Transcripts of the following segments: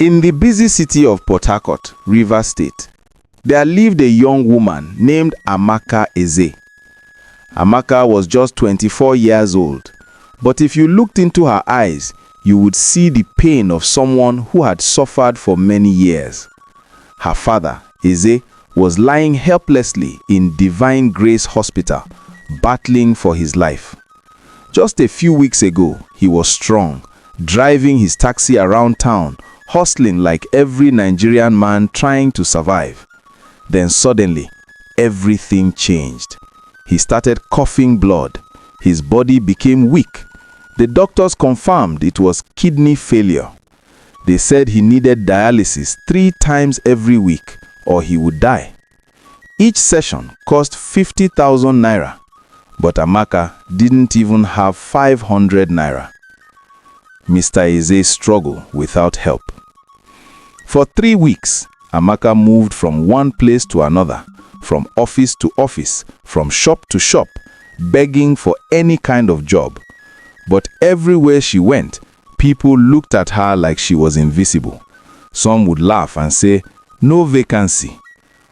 In the busy city of Port Harcourt, Rivers State, there lived a young woman named Amaka Eze. Amaka was just 24 years old, but if you looked into her eyes, you would see the pain of someone who had suffered for many years. Her father, Eze, was lying helplessly in Divine Grace Hospital, battling for his life. Just a few weeks ago, he was strong, driving his taxi around town, hustling like every Nigerian man trying to survive. Then suddenly, everything changed. He started coughing blood. His body became weak. The doctors confirmed it was kidney failure. They said he needed dialysis 3 times every week or he would die. Each session cost 50,000 naira, but Amaka didn't even have 500 naira. Mr. Eze struggled without help. For 3 weeks, Amaka moved from one place to another, from office to office, from shop to shop, begging for any kind of job. But everywhere she went, people looked at her like she was invisible. Some would laugh and say, "No vacancy."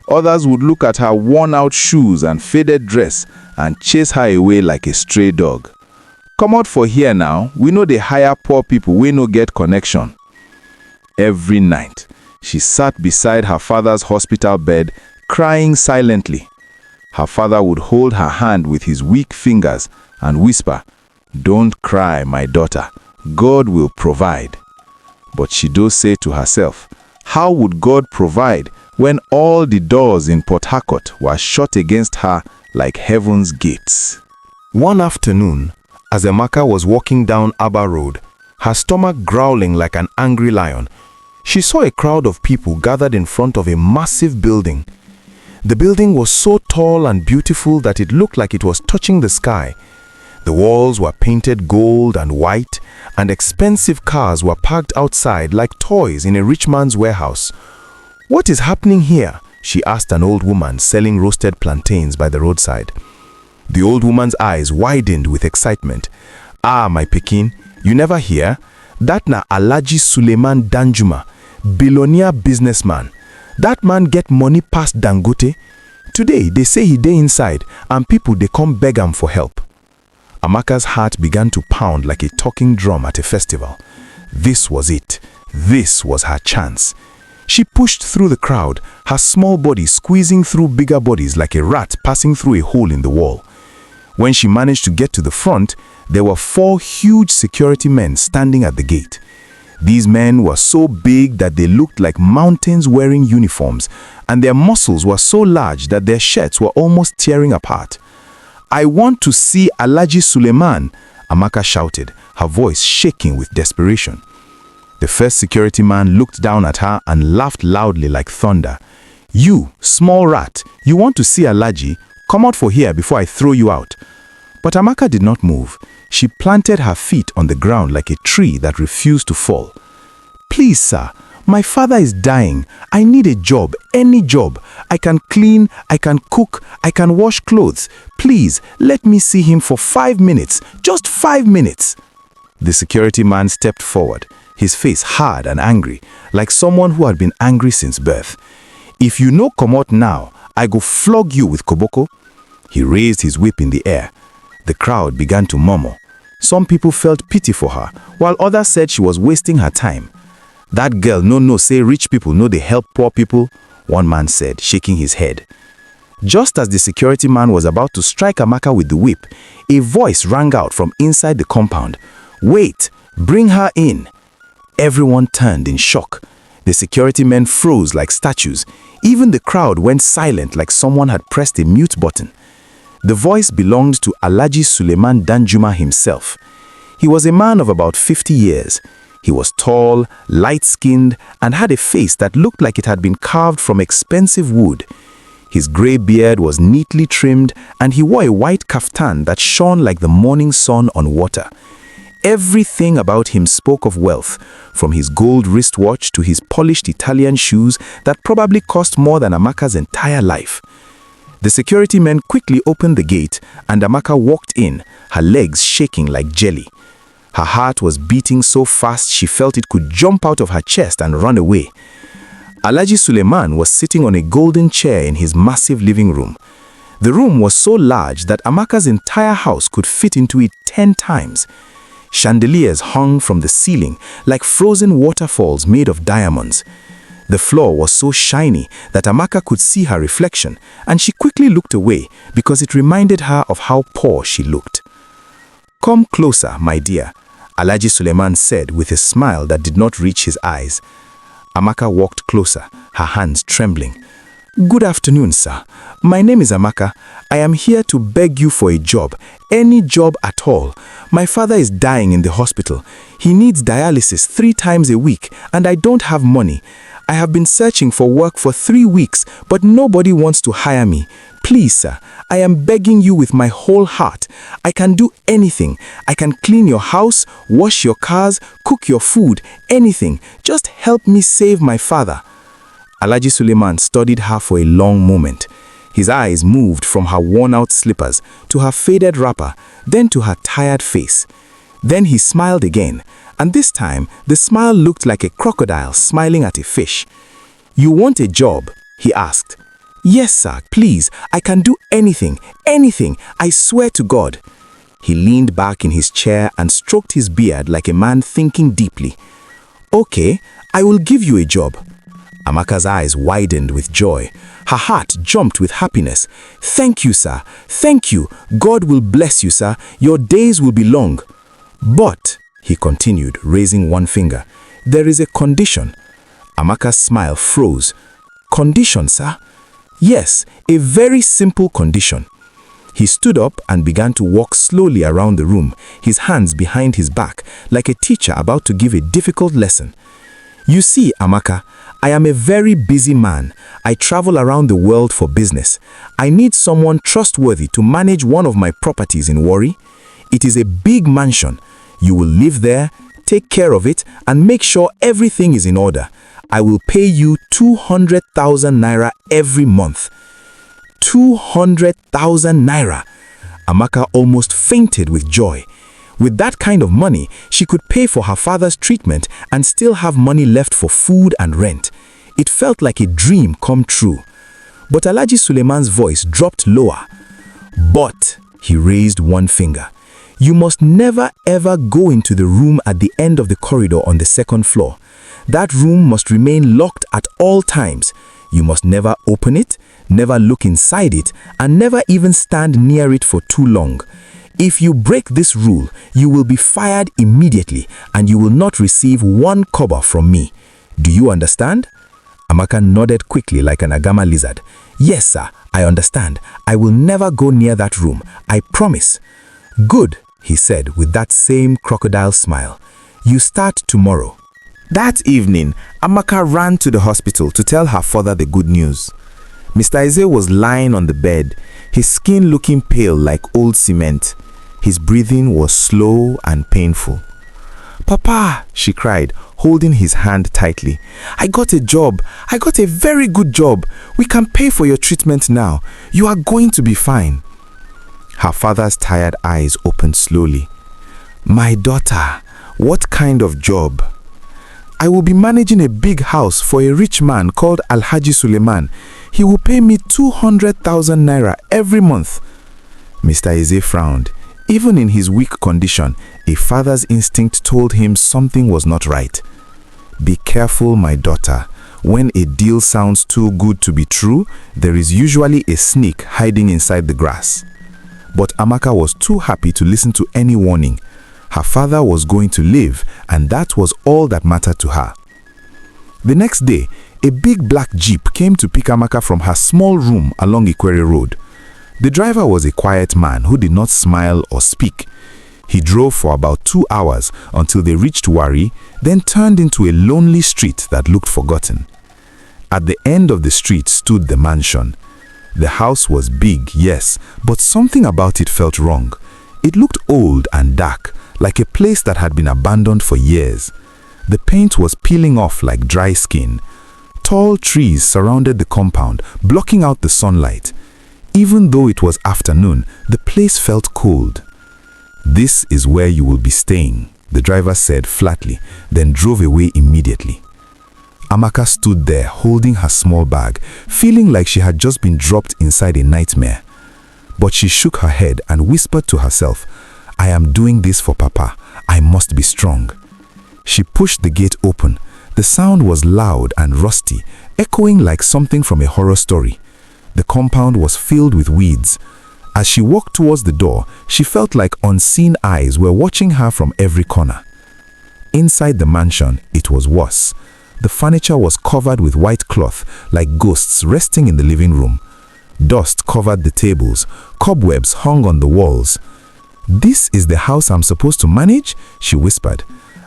Others would look at her worn-out shoes and faded dress and chase her away like a stray dog. "Come out for here now, we know they hire poor people, we no get connection." Every night, she sat beside her father's hospital bed, crying silently. Her father would hold her hand with his weak fingers and whisper, "Don't cry, my daughter. God will provide." But she does say to herself, how would God provide when all the doors in Port Harcourt were shut against her like heaven's gates? One afternoon, as Amaka was walking down Aba Road, her stomach growling like an angry lion, she saw a crowd of people gathered in front of a massive building. The building was so tall and beautiful that it looked like it was touching the sky. The walls were painted gold and white, and expensive cars were parked outside like toys in a rich man's warehouse. "What is happening here?" she asked an old woman selling roasted plantains by the roadside. The old woman's eyes widened with excitement. "Ah, my pikin, you never hear? That na Alhaji Suleiman Danjuma, billionaire businessman. That man get money past Dangote. Today, they say he dey inside, and people they come beg him for help." Amaka's heart began to pound like a talking drum at a festival. This was it. This was her chance. She pushed through the crowd, her small body squeezing through bigger bodies like a rat passing through a hole in the wall. When she managed to get to the front, there were 4 huge security men standing at the gate. These men were so big that they looked like mountains wearing uniforms, and their muscles were so large that their shirts were almost tearing apart. "I want to see Alhaji Suleiman," Amaka shouted, her voice shaking with desperation. The first security man looked down at her and laughed loudly like thunder. "You, small rat, you want to see Alhaji? Come out for here before I throw you out." But Amaka did not move. She planted her feet on the ground like a tree that refused to fall. "Please, sir, my father is dying. I need a job, any job. I can clean, I can cook, I can wash clothes. Please, let me see him for 5 minutes, just 5 minutes." The security man stepped forward, his face hard and angry, like someone who had been angry since birth. "If you no come out now, I go flog you with koboko." He raised his whip in the air. The crowd began to murmur. Some people felt pity for her, while others said she was wasting her time. "That girl no say rich people no they help poor people," one man said, shaking his head. Just as the security man was about to strike Amaka with the whip, a voice rang out from inside the compound. "Wait, bring her in." Everyone turned in shock. The security men froze like statues. Even the crowd went silent like someone had pressed a mute button. The voice belonged to Alhaji Suleiman Danjuma himself. He was a man of about 50 years. He was tall, light-skinned, and had a face that looked like it had been carved from expensive wood. His grey beard was neatly trimmed, and he wore a white kaftan that shone like the morning sun on water. Everything about him spoke of wealth, from his gold wristwatch to his polished Italian shoes that probably cost more than Amaka's entire life. The security men quickly opened the gate, and Amaka walked in, her legs shaking like jelly. Her heart was beating so fast she felt it could jump out of her chest and run away. Alhaji Suleiman was sitting on a golden chair in his massive living room. The room was so large that Amaka's entire house could fit into it 10 times. Chandeliers hung from the ceiling like frozen waterfalls made of diamonds. The floor was so shiny that Amaka could see her reflection, and she quickly looked away because it reminded her of how poor she looked. "Come closer, my dear," Alhaji Suleiman said with a smile that did not reach his eyes. Amaka walked closer, her hands trembling. "Good afternoon, sir. My name is Amaka. I am here to beg you for a job, any job at all. My father is dying in the hospital. He needs dialysis 3 times a week, and I don't have money. I have been searching for work for 3 weeks, but nobody wants to hire me. Please, sir, I am begging you with my whole heart. I can do anything. I can clean your house, wash your cars, cook your food, anything. Just help me save my father." Alhaji Suleiman studied her for a long moment. His eyes moved from her worn-out slippers to her faded wrapper, then to her tired face. Then he smiled again, and this time the smile looked like a crocodile smiling at a fish. "You want a job?" he asked. "Yes, sir, please. I can do anything, anything. I swear to God." He leaned back in his chair and stroked his beard like a man thinking deeply. "Okay, I will give you a job." Amaka's eyes widened with joy. Her heart jumped with happiness. "Thank you, sir. Thank you. God will bless you, sir. Your days will be long." "But," he continued, raising one finger, "there is a condition." Amaka's smile froze. "Condition, sir?" "Yes, a very simple condition." He stood up and began to walk slowly around the room, his hands behind his back, like a teacher about to give a difficult lesson. "You see, Amaka, I am a very busy man. I travel around the world for business. I need someone trustworthy to manage one of my properties in Warri. It is a big mansion. You will live there, take care of it, and make sure everything is in order. I will pay you 200,000 naira every month." 200,000 naira! Amaka almost fainted with joy. With that kind of money, she could pay for her father's treatment and still have money left for food and rent. It felt like a dream come true. But Alhaji Suleiman's voice dropped lower. "But," he raised one finger, "you must never ever go into the room at the end of the corridor on the 2nd floor. That room must remain locked at all times. You must never open it, never look inside it, and never even stand near it for too long. If you break this rule, you will be fired immediately and you will not receive 1 kobo from me. Do you understand?" Amaka nodded quickly like an agama lizard. "Yes, sir, I understand. I will never go near that room. I promise." "Good," he said with that same crocodile smile. "You start tomorrow." That evening, Amaka ran to the hospital to tell her father the good news. Mr. Eze was lying on the bed, his skin looking pale like old cement. His breathing was slow and painful. "Papa," she cried, holding his hand tightly. "I got a job. I got a very good job. We can pay for your treatment now. You are going to be fine." Her father's tired eyes opened slowly. "My daughter, what kind of job?" "I will be managing a big house for a rich man called Alhaji Suleiman. He will pay me 200,000 naira every month." Mr. Eze frowned. Even in his weak condition, a father's instinct told him something was not right. "Be careful, my daughter. When a deal sounds too good to be true, there is usually a snake hiding inside the grass." But Amaka was too happy to listen to any warning. Her father was going to live, and that was all that mattered to her. The next day, a big black jeep came to pick Amaka from her small room along Ikwere Road. The driver was a quiet man who did not smile or speak. He drove for about 2 hours until they reached Warri, then turned into a lonely street that looked forgotten. At the end of the street stood the mansion. The house was big, yes, but something about it felt wrong. It looked old and dark, like a place that had been abandoned for years. The paint was peeling off like dry skin. Tall trees surrounded the compound, blocking out the sunlight. Even though it was afternoon, the place felt cold. "This is where you will be staying," the driver said flatly, then drove away immediately. Amaka stood there holding her small bag, feeling like she had just been dropped inside a nightmare. But she shook her head and whispered to herself, "I am doing this for Papa. I must be strong." She pushed the gate open. The sound was loud and rusty, echoing like something from a horror story. The compound was filled with weeds. As she walked towards the door, she felt like unseen eyes were watching her from every corner. Inside the mansion, it was worse. The furniture was covered with white cloth, like ghosts resting in the living room. Dust covered the tables, cobwebs hung on the walls. "This is the house I'm supposed to manage?" she whispered.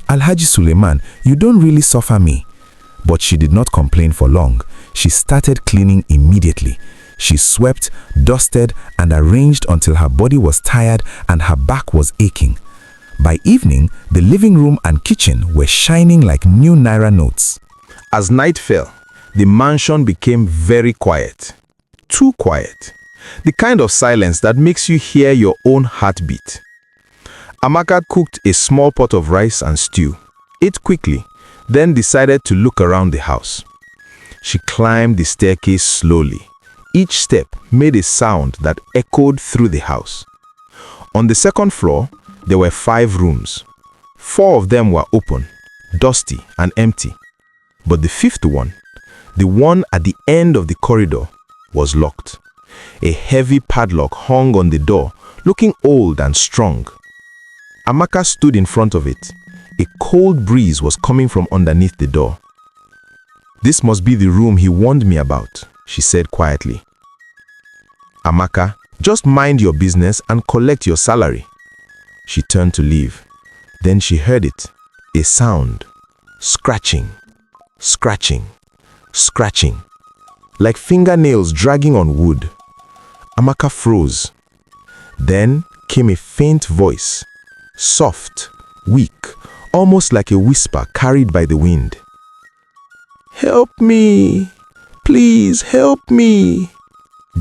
"Alhaji Suleiman, you don't really suffer me." But she did not complain for long. She started cleaning immediately. She swept, dusted, and arranged until her body was tired and her back was aching. By evening, the living room and kitchen were shining like new Naira notes. As night fell, the mansion became very quiet. Too quiet. The kind of silence that makes you hear your own heartbeat. Amaka cooked a small pot of rice and stew, ate quickly, then decided to look around the house. She climbed the staircase slowly. Each step made a sound that echoed through the house. On the second floor, there were 5 rooms. 4 of them were open, dusty and empty. But the 5th one, the one at the end of the corridor, was locked. A heavy padlock hung on the door, looking old and strong. Amaka stood in front of it. A cold breeze was coming from underneath the door. "This must be the room he warned me about," she said quietly. "Amaka, just mind your business and collect your salary." She turned to leave. Then she heard it, a sound, scratching, scratching, scratching, like fingernails dragging on wood. Amaka froze. Then came a faint voice, soft, weak, almost like a whisper carried by the wind. "Help me! Please help me!"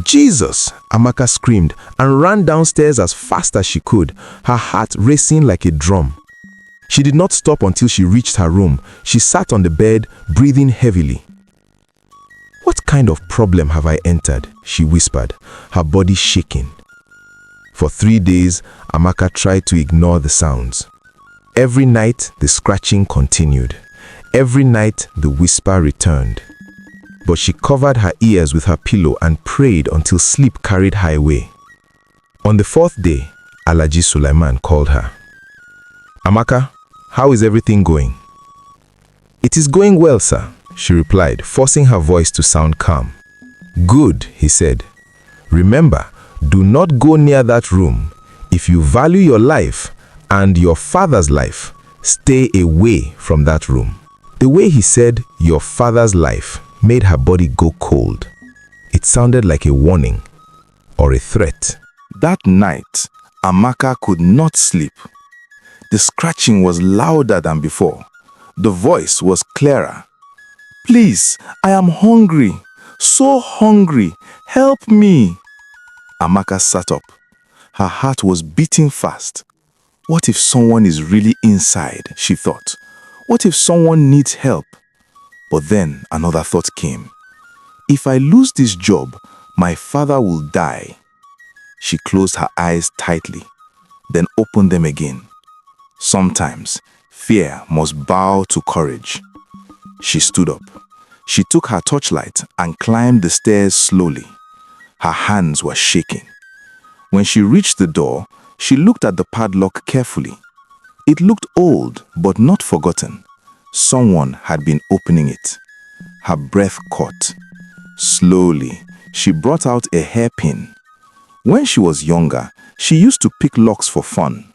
"Jesus!" Amaka screamed and ran downstairs as fast as she could, her heart racing like a drum. She did not stop until she reached her room. She sat on the bed, breathing heavily. "What kind of problem have I entered?" she whispered, her body shaking. For 3 days, Amaka tried to ignore the sounds. Every night, the scratching continued. Every night, the whisper returned. But she covered her ears with her pillow and prayed until sleep carried her away. On the 4th day, Alhaji Suleiman called her. "Amaka, how is everything going?" "It is going well, sir," she replied, forcing her voice to sound calm. "Good," he said. "Remember, do not go near that room. If you value your life and your father's life, stay away from that room." The way he said, "your father's life," made her body go cold. It sounded like a warning or a threat. That night, Amaka could not sleep. The scratching was louder than before. The voice was clearer. "Please, I am hungry, so hungry. Help me." Amaka sat up. Her heart was beating fast. What if someone is really inside, she thought. What if someone needs help? But then another thought came. If I lose this job, my father will die. She closed her eyes tightly, then opened them again. Sometimes, fear must bow to courage. She stood up. She took her torchlight and climbed the stairs slowly. Her hands were shaking. When she reached the door, she looked at the padlock carefully. It looked old, but not forgotten. Someone had been opening it. Her breath caught. Slowly, she brought out a hairpin. When she was younger, she used to pick locks for fun.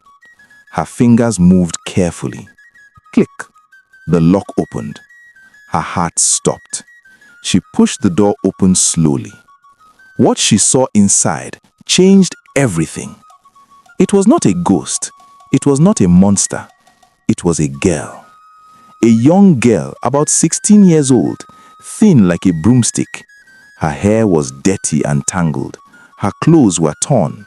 Her fingers moved carefully. Click! The lock opened. Her heart stopped. She pushed the door open slowly. What she saw inside changed everything. It was not a ghost. It was not a monster. It was a girl. A young girl, about 16 years old, thin like a broomstick. Her hair was dirty and tangled. Her clothes were torn.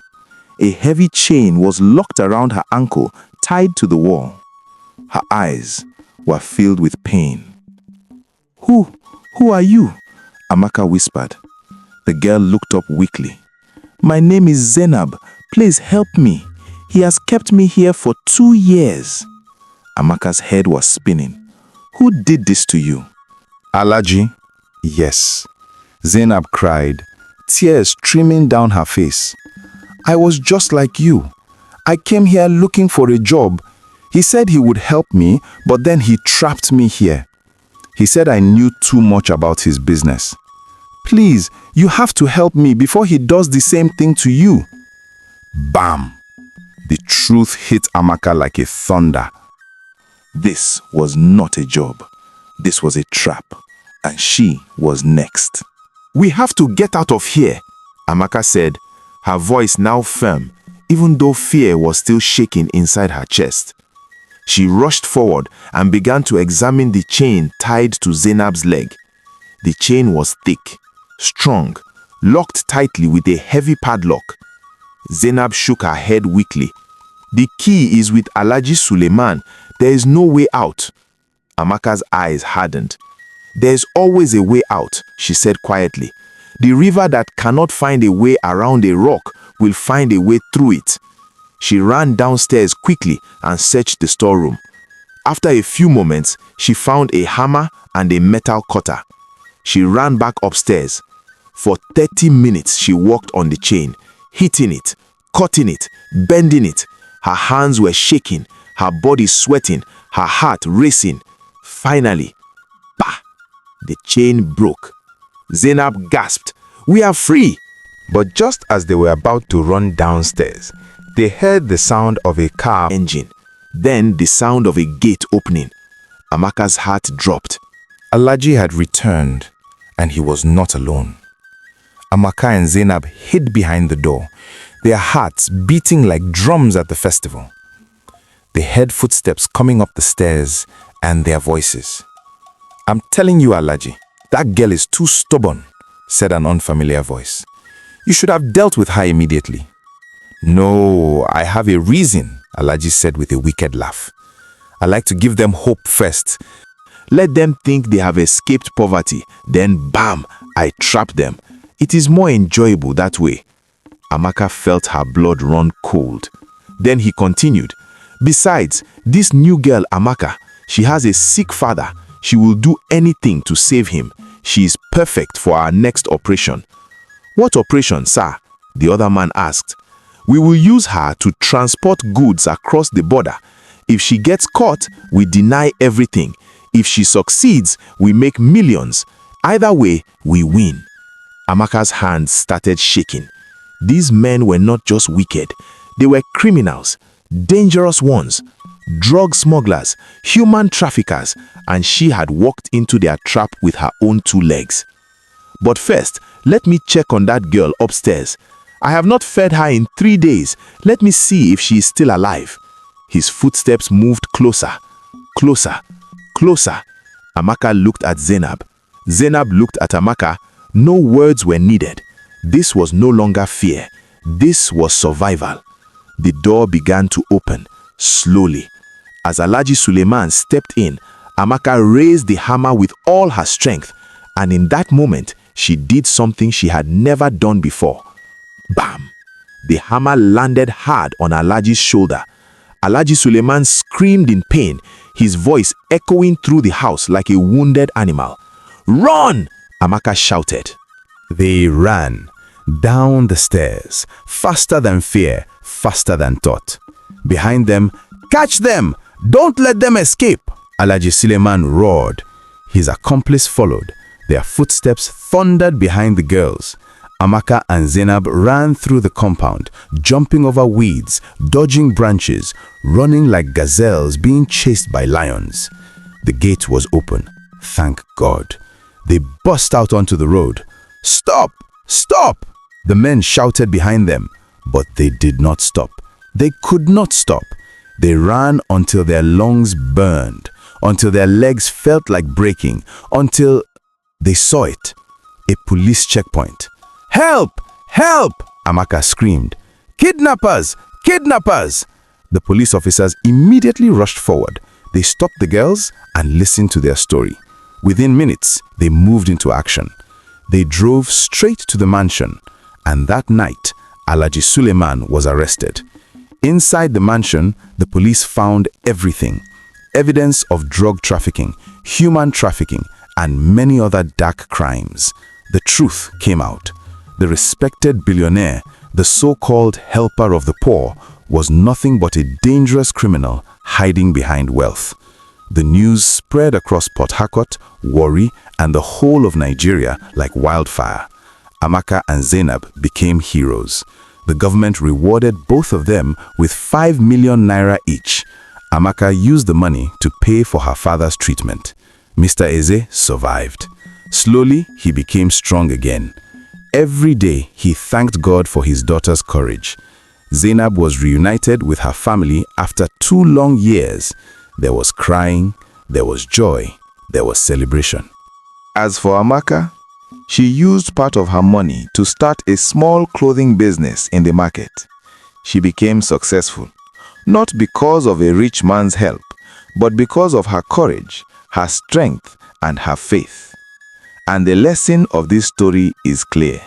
A heavy chain was locked around her ankle, tied to the wall. Her eyes were filled with pain. Who are you?" Amaka whispered. The girl looked up weakly. "My name is Zainab. Please help me. He has kept me here for 2 years." Amaka's head was spinning. "Who did this to you?" "Alhaji." "Yes," Zainab cried, tears streaming down her face. "I was just like you. I came here looking for a job. He said he would help me, but then he trapped me here. He said I knew too much about his business. Please, you have to help me before he does the same thing to you." Bam! The truth hit Amaka like a thunder. This was not a job. This was a trap. And she was next. "We have to get out of here," Amaka said, her voice now firm, even though fear was still shaking inside her chest. She rushed forward and began to examine the chain tied to Zainab's leg. The chain was thick, strong, locked tightly with a heavy padlock. Zainab shook her head weakly. "The key is with Alhaji Suleiman. There is no way out." Amaka's eyes hardened. "There is always a way out," she said quietly. "The river that cannot find a way around a rock will find a way through it." She ran downstairs quickly and searched the storeroom. After a few moments, she found a hammer and a metal cutter. She ran back upstairs. For 30 minutes, she walked on the chain, hitting it, cutting it, bending it. Her hands were shaking, her body sweating, her heart racing. Finally, bah! The chain broke. Zainab gasped, "We are free!" But just as they were about to run downstairs, they heard the sound of a car engine, then the sound of a gate opening. Amaka's heart dropped. Alhaji had returned, and he was not alone. Amaka and Zainab hid behind the door, their hearts beating like drums at the festival. They heard footsteps coming up the stairs and their voices. "I'm telling you, Alhaji, that girl is too stubborn," said an unfamiliar voice. "You should have dealt with her immediately." "No, I have a reason," Alhaji said with a wicked laugh. "I like to give them hope first. Let them think they have escaped poverty, then bam, I trap them. It is more enjoyable that way." Amaka felt her blood run cold. Then he continued, "Besides, this new girl, Amaka, she has a sick father. She will do anything to save him. She is perfect for our next operation." "What operation, sir?" the other man asked. "We will use her to transport goods across the border. If she gets caught, we deny everything. If she succeeds, we make millions. Either way, we win." Amaka's hands started shaking. These men were not just wicked. They were criminals, dangerous ones, drug smugglers, human traffickers, and she had walked into their trap with her own 2 legs. "But first, let me check on that girl upstairs. I have not fed her in 3 days. Let me see if she is still alive." His footsteps moved closer, closer, closer. Amaka looked at Zainab. Zainab looked at Amaka. No words were needed. This was no longer fear. This was survival. The door began to open, slowly. As Alhaji Suleiman stepped in, Amaka raised the hammer with all her strength, and in that moment, she did something she had never done before. Bam! The hammer landed hard on Alhaji's shoulder. Alhaji Suleiman screamed in pain, his voice echoing through the house like a wounded animal. "Run!" Amaka shouted. They ran down the stairs, faster than fear, faster than thought. Behind them, "Catch them! Don't let them escape!" Alhaji Suleiman roared. His accomplice followed. Their footsteps thundered behind the girls. Amaka and Zainab ran through the compound, jumping over weeds, dodging branches, running like gazelles being chased by lions. The gate was open. Thank God. They burst out onto the road. "Stop! Stop!" The men shouted behind them, but they did not stop. They could not stop. They ran until their lungs burned, until their legs felt like breaking, until they saw it. A police checkpoint. "Help! Help!" Amaka screamed. "Kidnappers! Kidnappers!" The police officers immediately rushed forward. They stopped the girls and listened to their story. Within minutes, they moved into action. They drove straight to the mansion, and that night, Alhaji Suleiman was arrested. Inside the mansion, the police found everything: evidence of drug trafficking, human trafficking, and many other dark crimes. The truth came out. The respected billionaire, the so-called helper of the poor, was nothing but a dangerous criminal hiding behind wealth. The news spread across Port Harcourt, Warri, and the whole of Nigeria like wildfire. Amaka and Zainab became heroes. The government rewarded both of them with 5 million naira each. Amaka used the money to pay for her father's treatment. Mr. Eze survived. Slowly, he became strong again. Every day, he thanked God for his daughter's courage. Zainab was reunited with her family after 2 long years. There was crying, there was joy, there was celebration. As for Amaka, she used part of her money to start a small clothing business in the market. She became successful, not because of a rich man's help, but because of her courage, her strength, and her faith. And the lesson of this story is clear.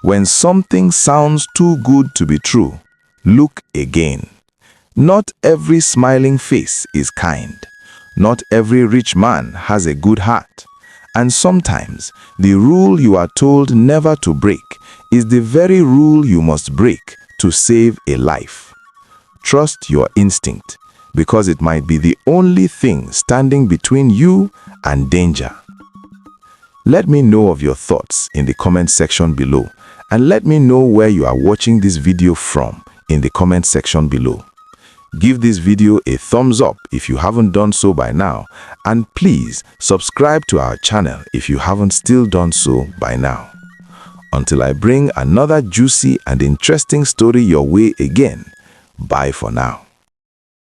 When something sounds too good to be true, look again. Not every smiling face is kind. Not every rich man has a good heart. And sometimes, the rule you are told never to break is the very rule you must break to save a life. Trust your instinct, because it might be the only thing standing between you and danger. Let me know of your thoughts in the comment section below, and let me know where you are watching this video from in the comment section below. Give this video a thumbs up if you haven't done so by now, and please subscribe to our channel if you haven't still done so by now. Until I bring another juicy and interesting story your way again, bye for now.